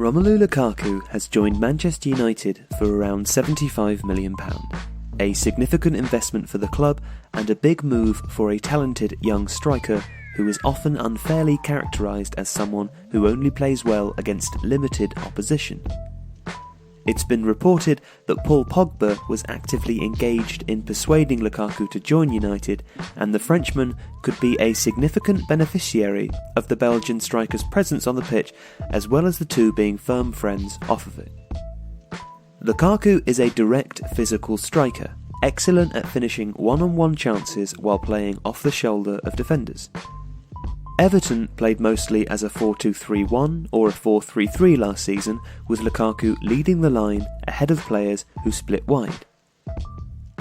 Romelu Lukaku has joined Manchester United for around £75 million, a significant investment for the club and a big move for a talented young striker who is often unfairly characterised as someone who only plays well against limited opposition. It's been reported that Paul Pogba was actively engaged in persuading Lukaku to join United, and the Frenchman could be a significant beneficiary of the Belgian striker's presence on the pitch, as well as the two being firm friends off of it. Lukaku is a direct physical striker, excellent at finishing one-on-one chances while playing off the shoulder of defenders. Everton played mostly as a 4-2-3-1 or a 4-3-3 last season, with Lukaku leading the line ahead of players who split wide.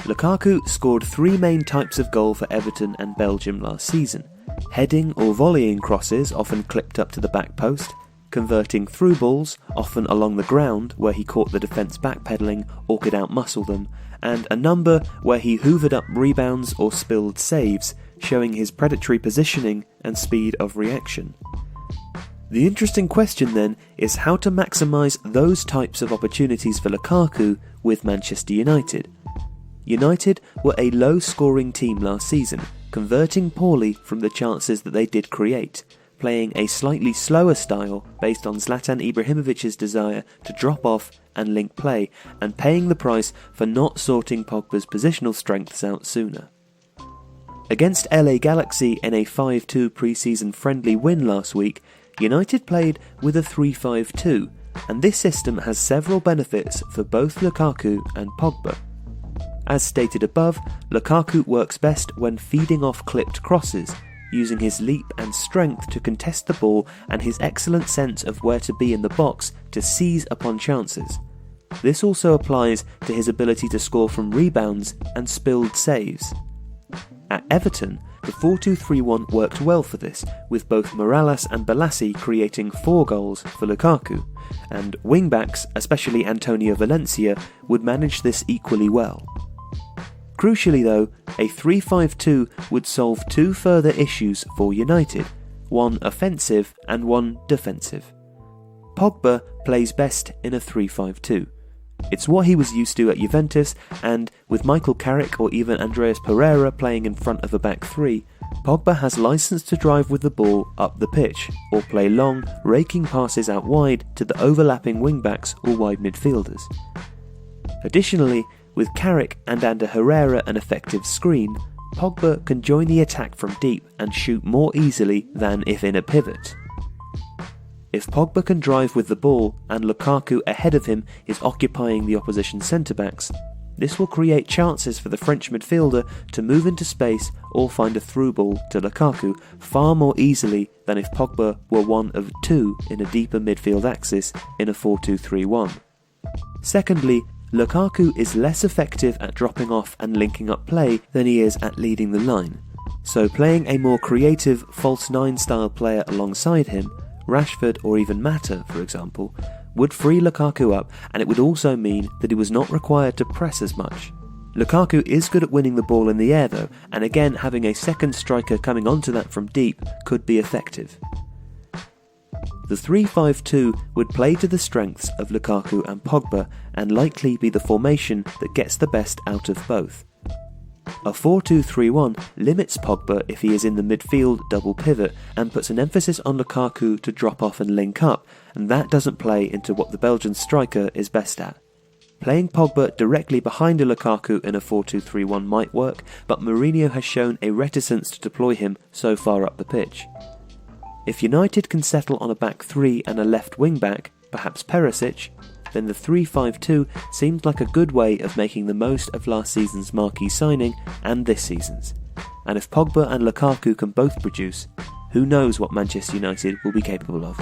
Lukaku scored three main types of goal for Everton and Belgium last season: heading or volleying crosses often clipped up to the back post, converting through balls often along the ground where he caught the defence backpedaling or could outmuscle them, and a number where he hoovered up rebounds or spilled saves, showing his predatory positioning and speed of reaction. The interesting question then is how to maximise those types of opportunities for Lukaku with Manchester United. United were a low-scoring team last season, converting poorly from the chances that they did create, playing a slightly slower style based on Zlatan Ibrahimovic's desire to drop off and link play, and paying the price for not sorting Pogba's positional strengths out sooner. Against LA Galaxy in a 5-2 pre-season friendly win last week, United played with a 3-5-2, and this system has several benefits for both Lukaku and Pogba. As stated above, Lukaku works best when feeding off clipped crosses, using his leap and strength to contest the ball and his excellent sense of where to be in the box to seize upon chances. This also applies to his ability to score from rebounds and spilled saves. At Everton, the 4-2-3-1 worked well for this, with both Morales and Balassi creating 4 goals for Lukaku, and wingbacks, especially Antonio Valencia, would manage this equally well. Crucially though, a 3-5-2 would solve 2 further issues for United, one offensive and one defensive. Pogba plays best in a 3-5-2. It's what he was used to at Juventus, and with Michael Carrick or even Andreas Pereira playing in front of a back 3, Pogba has license to drive with the ball up the pitch, or play long, raking passes out wide to the overlapping wingbacks or wide midfielders. Additionally, with Carrick and under Herrera an effective screen, Pogba can join the attack from deep and shoot more easily than if in a pivot. If Pogba can drive with the ball and Lukaku ahead of him is occupying the opposition centre-backs, this will create chances for the French midfielder to move into space or find a through ball to Lukaku far more easily than if Pogba were one of 2 in a deeper midfield axis in a 4-2-3-1. Secondly, Lukaku is less effective at dropping off and linking up play than he is at leading the line, so playing a more creative false 9 style player alongside him, Rashford or even Mata for example, would free Lukaku up, and it would also mean that he was not required to press as much. Lukaku is good at winning the ball in the air though, and again having a second striker coming onto that from deep could be effective. The 3-5-2 would play to the strengths of Lukaku and Pogba and likely be the formation that gets the best out of both. A 4-2-3-1 limits Pogba if he is in the midfield double pivot and puts an emphasis on Lukaku to drop off and link up, and that doesn't play into what the Belgian striker is best at. Playing Pogba directly behind a Lukaku in a 4-2-3-1 might work, but Mourinho has shown a reticence to deploy him so far up the pitch. If United can settle on a back 3 and a left wing back, perhaps Perisic, then the 3-5-2 seems like a good way of making the most of last season's marquee signing and this season's. And if Pogba and Lukaku can both produce, who knows what Manchester United will be capable of.